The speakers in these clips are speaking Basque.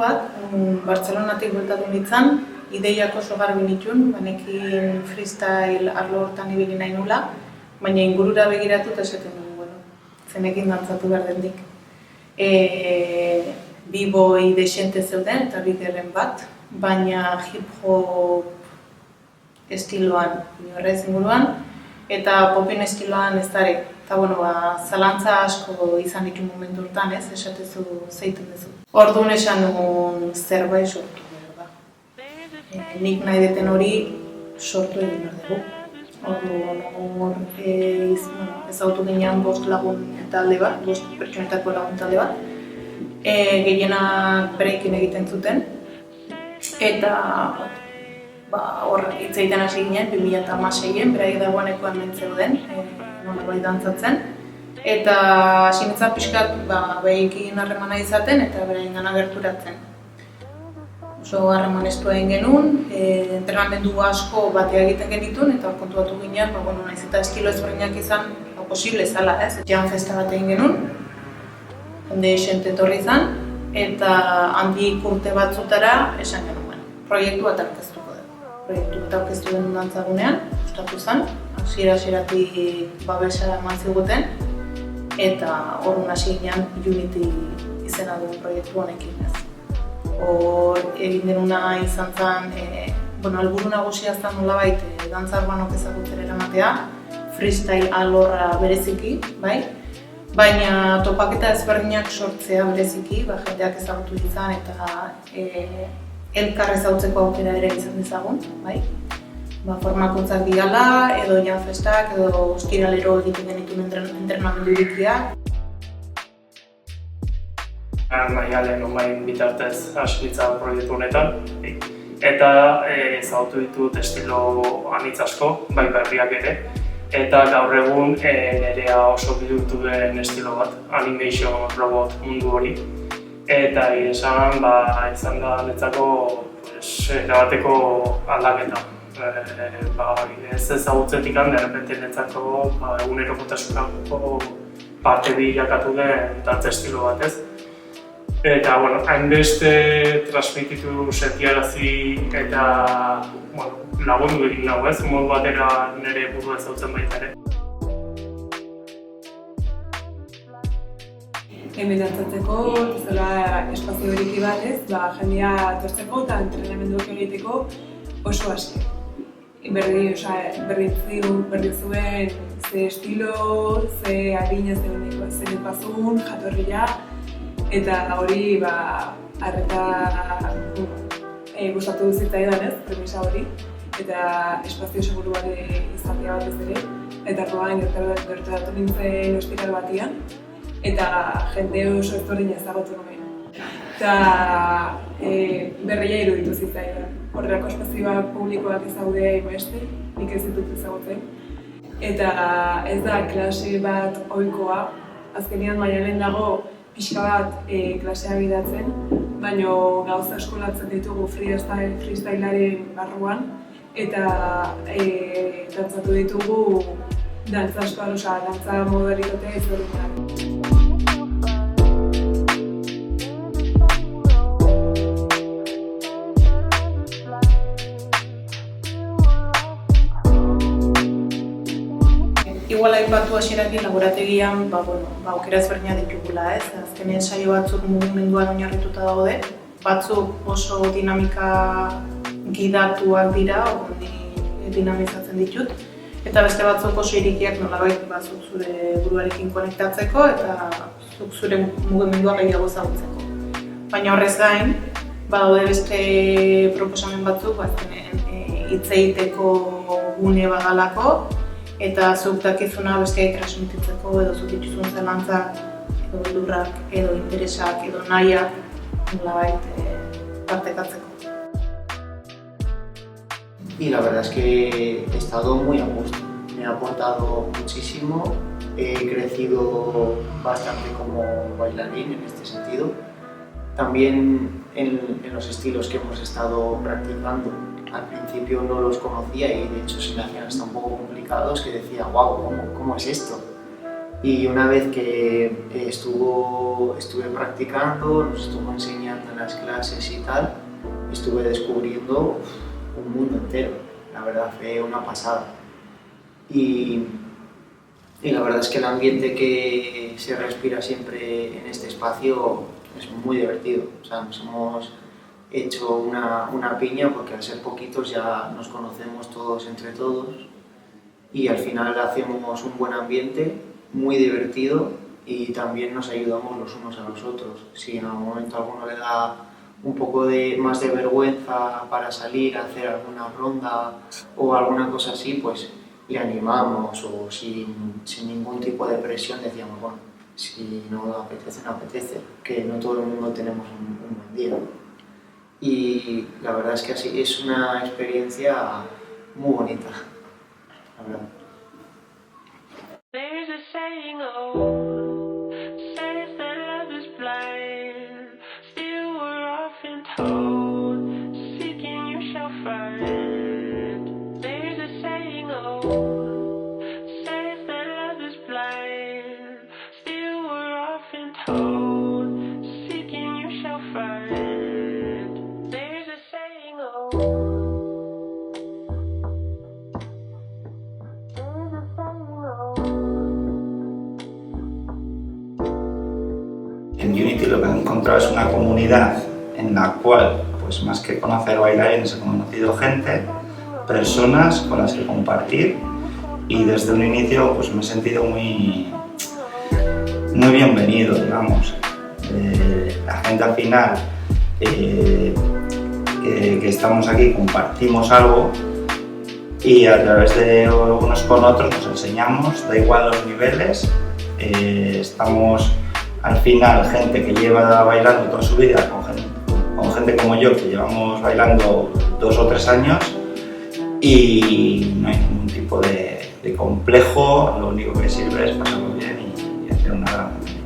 bat, Bartzelonatik bueltatu nintzen, ideiak oso garbi nituen, banekin freestyle arlo hortan ibili nahi nula, baina ingurura begiratu eta esaten duen, zenekin dantzatu behar dendik. B-boy desente zeuden eta biderren bat, baina hip-hop estiloan, inorrez inguruan, eta popin estiloan ez dara. Eta, zalantza asko izan ditu momentu hortan, esatezu zeiten duzu. Orduan esan dugun zerbait sortu behar da. Nik nahi deten hori sortu egin behar dugu. Orduan ezautu ginean 5 lagun talde bat, 5 pertsonetako lagun talde bat. Gehienak breakin egiten zuten. Eta hitz egiten hasi ginen, 2016-en, beraiek dagoeneko hemen zeuden, bai dantzatzen. Eta hasi nintzen pixkat behekin harremana izaten eta beraien gana gerturatzen. Oso harreman estua egin genuen, entrenamendu asko batea egiten genituen eta kontuatu ginen, nahiz eta estilo ezberdinak izan posible zala, jam festa bat egin genuen, jende esente etorri izan, eta handik urte batzutara esan genuen, proiektu bat aurkeztuko da. Proiektu bat aurkeztu genuen dantzagunean, gustatu zen, hasiera-hasieratik babesa eman ziguten, eta horren hasi ginean Unity izena duen proiektu honekin ez. Hor egin denuna izan zen, helburu nagusia zen nolabait dantza urbanok ezagutzera eramatea, freestyle alorra bereziki, bai? Baina topaketa ezberdinak sortzea bereziki, jendeak ezagutu izan eta elkar ezagutzeko aukera ere izan dezagun, bai? Formakuntzak digala, edo jam festak, edo ostiralero egiten genituen entrenamendu irikiak. Maialen omain bitartez hasi nintzen proiektu honetan. Eta ezagutu ditut estilo anitz asko, bai berriak ere. Eta gaur egun nerea oso bihurtu den estilo bat, animation robot mundu hori. Eta izan da netzako erabateko aldaketa. Ez ezagutzetik derrepente netzako egunerokotasunako parte bilakatu den dantza estilo bat ez. Eta, hainbeste transmititu sentiarazi eta lagundu egin nago ez, modu batera nire burua ezautzen baita ere. Hemen dantzatzeko, zela espazio beriki bat ez, jendea etortzeko eta entrenamenduak egiteko oso aski. Berri zuen ze estilo, ze harina, ze nepazun, jatorria, eta hori arreta gustatu zitzaidan ez, premisa hori, eta espazio seguru bat izatea batez ere, eta probain gerturatu nintzen ospital batian, eta jende oso ezberdina ezagutu nuen. Eta berria iruditu zitzaidan. Horrelako espazioak publikoak ezaude beste, nik ez ditut ezagutzen. Eta ez da klase bat ohikoa, azkenean Maialen dago pixka bat klasea bidatzen, baina gauza eskolatzen ditugu freestylearen barruan, eta dantzatu ditugu dantza askoan, dantza modalitatea ezberdinak. Igual aipatu hasieratik laborategian aukera ezberdinak ditugula ez. Azkenean saio batzuk mugimenduan oinarrituta daude, batzuk oso dinamika gidatuak dira, dinamizatzen ditut, eta beste batzuk oso irikiak nolabait zuk zure buruarekin konektatzeko eta zuk zure mugimendua gehiago ezagutzeko. Baina horrez gain, badaude beste proposamen batzuk, hitz egiteko gune badalako, eta zuk dakizuna besteei transmititzeko edo zuk dituzun zalantzak, edo beldurrak, edo interesak, edo nahiak nolabait partekatzeko. Y la verdad es que he estado muy a gusto, me ha aportado muchísimo, he crecido bastante como bailarín en este sentido. También en los estilos que hemos estado practicando. Al principio no los conocía y de hecho se me hacían hasta un poco complicados, que decía, wow, ¿cómo es esto? Y una vez que estuve practicando, nos estuvo enseñando en las clases y tal, estuve descubriendo un mundo entero. La verdad fue una pasada. Y la verdad es que el ambiente que se respira siempre en este espacio es muy divertido. O sea, nos hemos hecho una piña porque al ser poquitos ya nos conocemos todos entre todos y al final hacemos un buen ambiente, muy divertido y también nos ayudamos los unos a los otros. Si en algún momento a alguno le da un poco más de vergüenza para salir a hacer alguna ronda o alguna cosa así, pues le animamos o sin ningún tipo de presión decíamos, bueno, si no apetece, no apetece, que no todo el mundo tenemos un buen día. Y la verdad es que así es una experiencia muy bonita, la verdad. There's a saying old, says that love is blind. Still we're often told, seeking you shall find. There's a saying old, says that love is blind. Still we're often told, seeking you shall find. There's a saying old. En Unity lo que he encontrado es una comunidad en la cual, pues más que conocer bailarines, he conocido gente, personas con las que compartir y desde un inicio pues me he sentido muy bienvenido, digamos. La gente al final que estamos aquí compartimos algo y a través de unos con otros nos enseñamos, da igual los niveles, estamos al final gente que lleva bailando toda su vida con gente como yo que llevamos bailando 2 o 3 años y no hay ningún tipo de complejo, lo único que sirve es pasarlo bien y hacer una gran familia.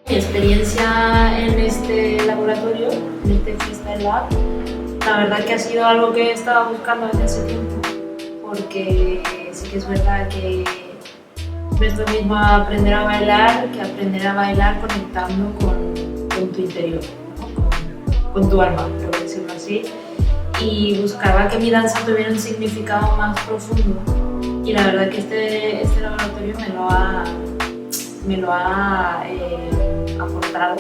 Mi experiencia en este laboratorio, en este Freestyle Lab, la verdad que ha sido algo que estaba buscando desde hace tiempo, porque sí que es verdad que no es lo mismo aprender a bailar que aprender a bailar conectando con tu interior, ¿no? con tu alma, por decirlo así. Y buscaba que mi danza tuviera un significado más profundo y la verdad que este laboratorio me lo ha aportado.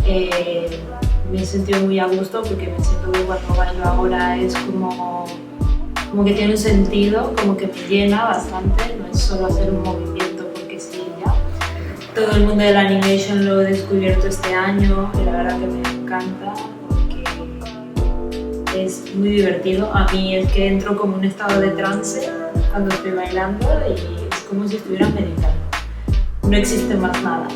Me he sentido muy a gusto porque me siento que cuando bailo ahora es como que tiene un sentido, como que me llena bastante, no es solo hacer un movimiento porque sí, ya. Todo el mundo del animation lo he descubierto este año y la verdad que me encanta porque es muy divertido. A mí es que entro como en un estado de trance cuando estoy bailando y es como si estuviera meditando. No existe más nada.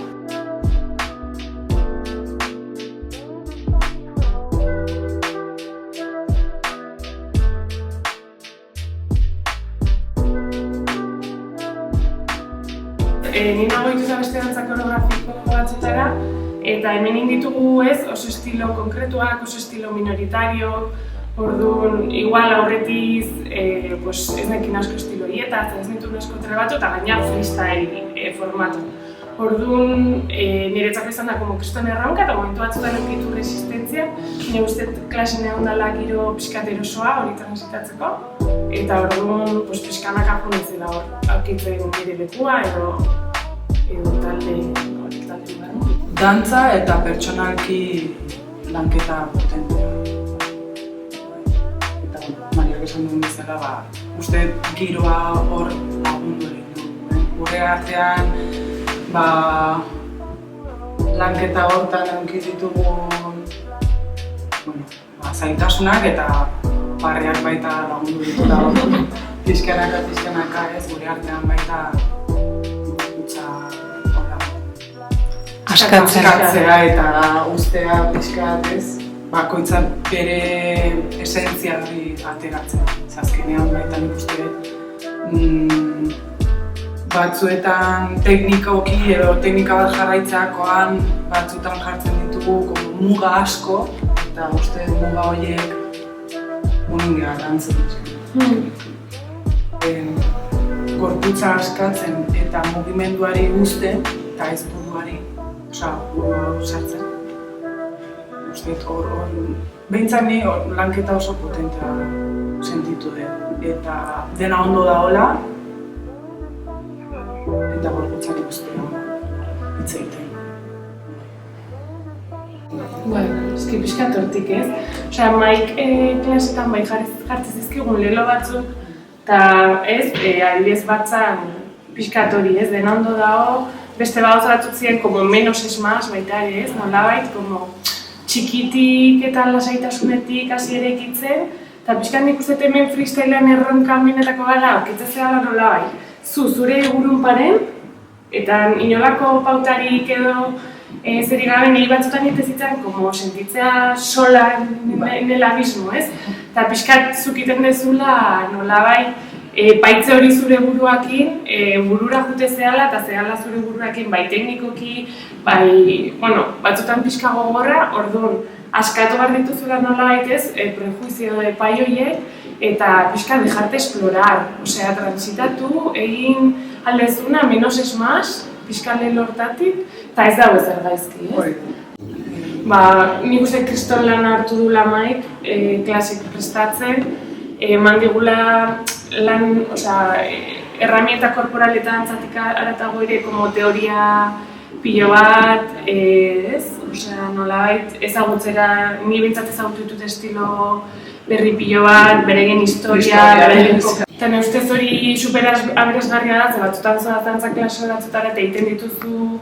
Ni nago ikusi beste dantza koreografiko batzutara eta hemen ditugu ez oso estilo konkretuak, oso estilo minoritario. Orduan, igual aurretiz pues ez nekin asko estilo hietaz, ez nituen asko trebatu eta gaina freestyle formatu. Orduan, niretzako izan da como kriston erronka eta momentu batzutan eukitu resistentzia. Nire uste klasen egon dela giro pixkat erosoa hori transitatzeko. Eta orduan, pues, pixkanaka joan zela hor, aurkitzen nire lekua edo talde behar. Dantza eta pertsonalki lanketa potentea. Eta Mariak esan duen bezala, uste giroa hor lagundu ere. Gure artean, lanketa hortan eduki ditugun zailtasunak eta barriak baita lagundu dituta hor. Pizkanaka ez gure artean baita askatzea eta ustea pixkat ez, bakoitzak bere esentzia hori ateratzen. Azkenean baita nik uste batzuetan teknikoki edo teknika bat jarraitzeakoan batzutan jartzen ditugu muga asko eta uste muga horiek unin geha dantzen. Gorputza askatzen eta mugimenduari uzten eta ez buruari, buru sartzen. Uste hor, behintzat ni lanketa oso potentea sentitu dut. Eta dena ondo daola, eta gorputzari uztea hitz egiten. Eski pixkat hortik ez. Osea, maik klasetan bai jartzen zizkigun lelo batzuk, eta ez, adibidez batzan pixkat hori ez, dena ondo dago, beste gauza batzuk ziren como menos es más baita ere ez, nolabait, como txikitik eta lasaitasunetik hasi ere ekitzen, eta pixkat nik uste hemen freestylean erronkan benetako gara, aurkitzen zela nolabait, zure burun paren, eta inolako pautarik edo zeri gabe nahi batzutan itezitzen como sentitzea sola en el abismo, ez? Eta pixkat zukiten dezula nolabait paitze hori zure buruakin, burura jute zehala eta zehala zure buruakin bai teknikoki, bai, bueno, batzutan pixka gogorra, orduan askatu behar dituzula nolabait ez, prejuizio epai horiek, eta pixka dejarte explorar, osea, transitatu, egin aldezuna, menos es más, pixka lehelo hortatik, eta ez dago ezer gaizki, ez? Nik uste kriston lan hartu dula maik, klasik prestatzen, eman digula lan, osea, herramienta korporaletan antzatik aratago ere, como teoria pilo bat, ez? Osea, nolabait ezagutzera, ni bintzat ezagutu ditut estilo berri pilo bat, beregen historia, beregen eta ne ustez hori super aberasgarria da, ze batzutan zoa dantza klase batzutara eta egiten dituzu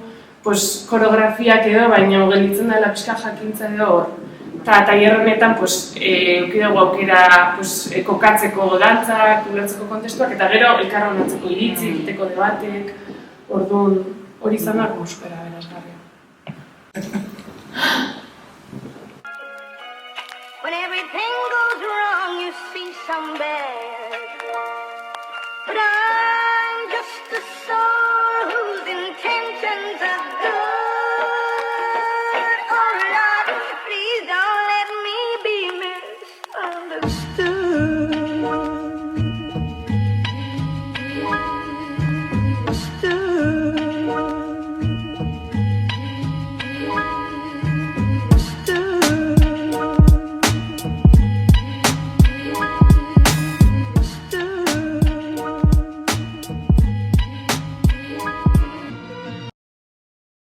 koreografiak edo, baina gelditzen dela pixka jakintza edo hor. Eta tailer honetan eduki dugu aukera kokatzeko dantzak, ulertzeko kontestuak, eta gero elkarra honatzeko iritzi, egiteko debatek, orduan hori izan da super aberasgarria. When everything goes wrong, you see some bad. But